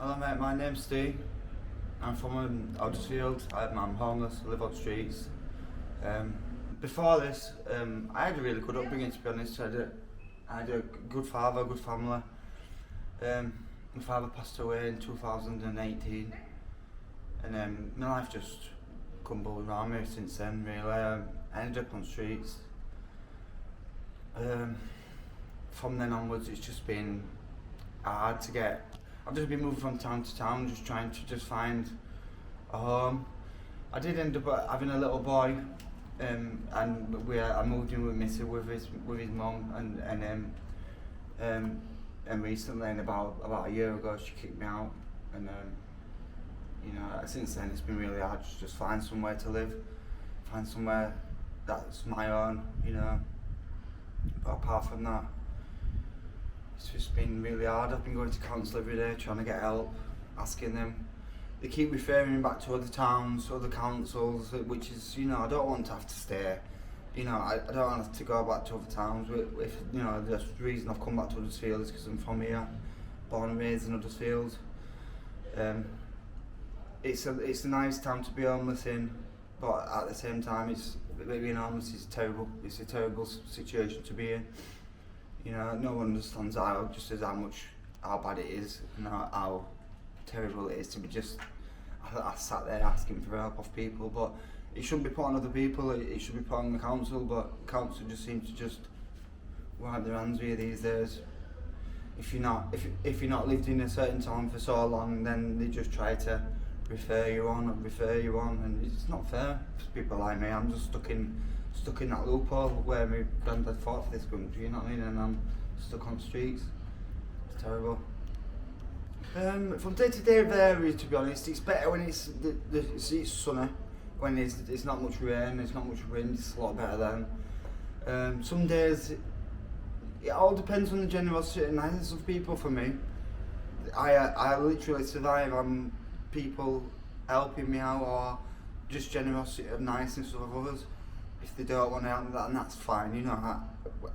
Hello mate, my name's Steve. I'm from Huddersfield. I'm homeless, I live on the streets. Before this, I had a really good upbringing, to be honest. I had a good father, good family. My father passed away in 2018, and my life just crumbled around me since then, really. I ended up on the streets. From then onwards, it's just been hard to get. I've just been moving from town to town, just trying to find a home. I did end up having a little boy, and I moved in with Missy with his mum, and recently, about a year ago, she kicked me out, and since then it's been really hard to just find somewhere to live, find somewhere that's my own, But apart from that, it's just been really hard. I've been going to council every day, trying to get help, asking them. They keep referring me back to other towns, other councils, which is, I don't want to have to stay. I don't want to go back to other towns. If the reason I've come back to Huddersfield is because I'm from here, born and raised in Huddersfield. It's a nice town to be homeless in, but at the same time, being homeless is terrible. It's a terrible situation to be in. No one understands how bad it is and how terrible it is to be just I sat there asking for help off people, but it shouldn't be put on other people, it should be put on the council, but the council just seems to just wipe their hands with you these days. If you're not lived in a certain town for so long, then they just try to refer you on, and it's not fair for people like me. I'm just stuck in that loophole where my granddad fought for this country, you know what I mean, and I'm stuck on the streets. It's terrible. From day to day varies, to be honest. It's better when it's sunny, when it's not much rain, there's not much wind, it's a lot better then. Some days, it all depends on the generosity and kindness of people for me. I literally survive on people helping me out, or just generosity and niceness of others. If they don't want to help me, and that's fine.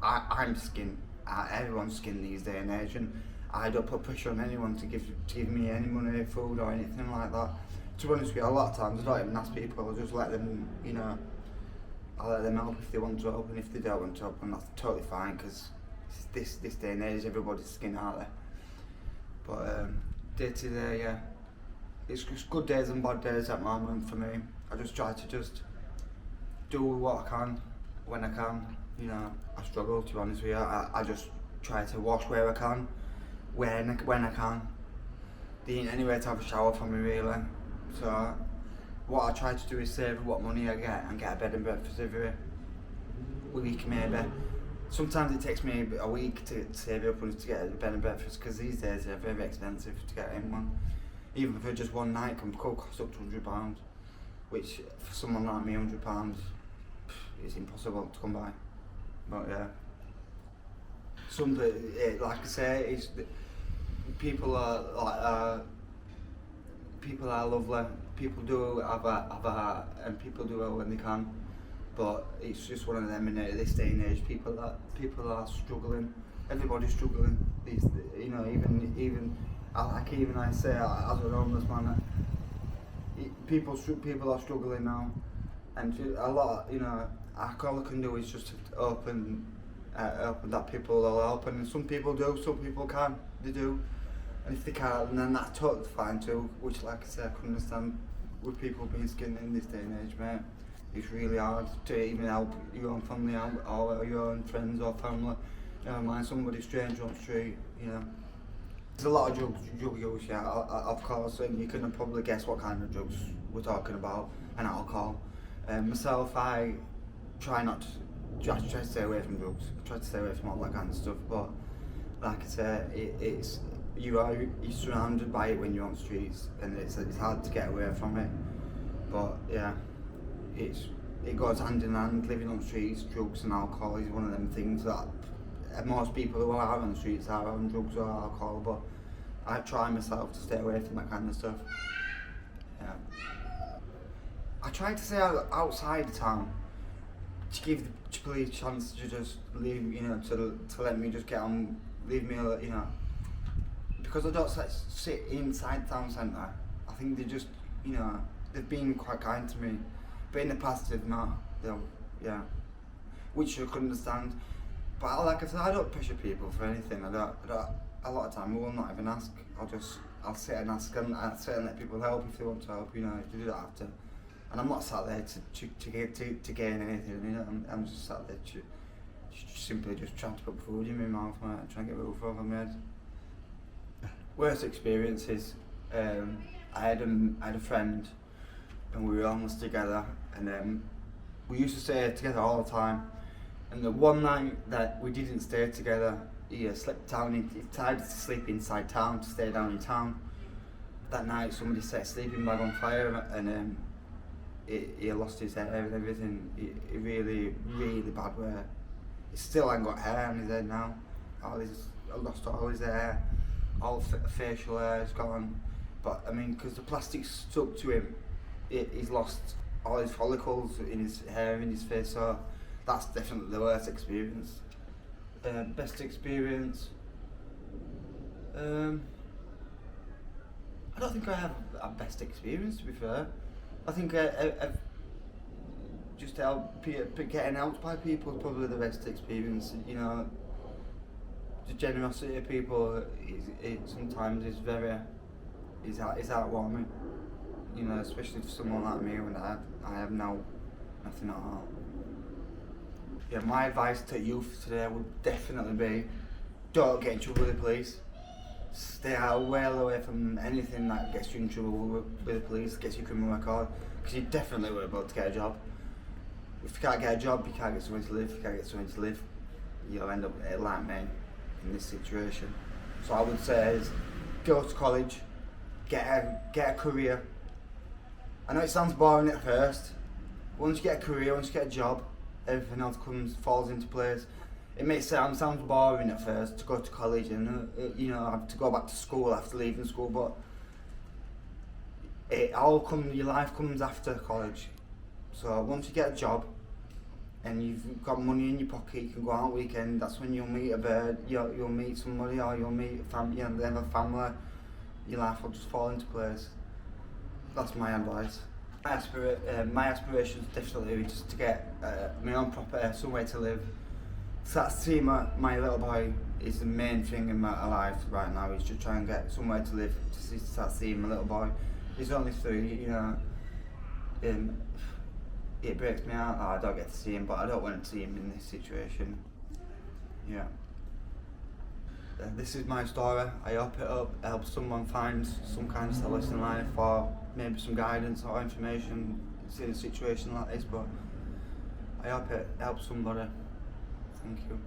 I'm skinned. Everyone's skinned these day and age, and I don't put pressure on anyone to give me any money, food, or anything like that. To be honest with you, a lot of times I don't even ask people. I'll just let them, I'll let them help if they want to help, and if they don't want to help, and that's totally fine, because this day and age, everybody's skinned, aren't they? But day to day, yeah, it's just good days and bad days at the moment for me. I just try to do what I can, when I can. I struggle, to be honest with you. I just try to wash where I can, when I can. There ain't anywhere to have a shower for me, really. So what I try to do is save what money I get and get a bed and breakfast every week, maybe. Sometimes it takes me a week to save up to get a bed and breakfast, because these days they're very expensive to get in one. Even for just one night could cost up to £100, which for someone like me, £100 is impossible to come by. But yeah, like I say, people are lovely. People do have a heart, and people do it when they can. But it's just one of them in this day and age. People are struggling. Everybody's struggling. Even I say, as a homeless man, people are struggling now, and a lot. All I can do is just open that people will help, and some people do, some people can, they do, and if they can't, then that's totally fine too. Which, like I say, I can understand with people being skinned in this day and age, mate. It's really hard to even help your own family out, or your own friends or family. Never mind somebody strange on the street. There's a lot of drug use, yeah, of course, and you can probably guess what kind of drugs we're talking about, and alcohol. Myself, I try to stay away from drugs. I try to stay away from all that kind of stuff, but like I say, you're surrounded by it when you're on the streets, and it's hard to get away from it. But yeah, it goes hand in hand. Living on the streets, drugs and alcohol is one of them things that most people who are on the streets are on drugs or alcohol, but I try myself to stay away from that kind of stuff. Yeah. I try to stay outside the town, to give the police a chance to just leave, to let me just get on, leave me, because I don't sit inside the town centre, I think they just, you know, they've been quite kind to me, but in the past they've not. Yeah, which I could understand. But like I said, I don't pressure people for anything. I don't. A lot of time I will not even ask. I'll sit and ask, and I'll sit and let people help if they want to help. You know, if they do that after. And I'm not sat there to gain anything. You know, I'm just sat there simply just trying to put food in my mouth, mate, trying to get a roof over my head. Worst experiences. I had a friend, and we were homeless together, and we used to stay together all the time. And the one night that we didn't stay together, he slept down. He tried to sleep inside town, to stay down in town. That night, somebody set a sleeping bag on fire, and he lost his hair and everything. He really, really bad way. He still ain't got hair on his head now. I lost all his hair, all facial hair is gone. But I mean, because the plastic stuck to him, he's lost all his follicles in his hair, in his face. So that's definitely the worst experience. Best experience. I don't think I have a best experience, to be fair. I think I've just getting helped by people is probably the best experience. You know, the generosity of people sometimes is heartwarming. You know, especially for someone like me when I have now nothing at all. Yeah, my advice to youth today would definitely be, don't get in trouble with the police. Stay well away from anything that gets you in trouble with the police, gets you criminal record, because you definitely won't be able to get a job. If you can't get a job, you can't get somewhere to live. If you can't get somewhere to live, you'll end up like me in this situation. So I would say is, go to college, get a career. I know it sounds boring at first. Once you get a career, once you get a job, everything else falls into place. It may sound boring at first to go to college and you know, have to go back to school after leaving school, but your life comes after college. So once you get a job and you've got money in your pocket, you can go out on weekend. That's when you'll meet a bird, you'll meet somebody, or you'll meet a family. You know, then a family. Your life will just fall into place. That's my advice. My aspirations definitely just to get my own property, somewhere to live. Start seeing my little boy is the main thing in my life right now. Is just try and get somewhere to live. To start seeing my little boy. He's only 3, you know. It breaks me out that I don't get to see him, but I don't want to see him in this situation. Yeah. This is my story. I hope it helps someone find some kind of solace in life, or maybe some guidance or information in a situation like this, but I hope it helps somebody. Thank you.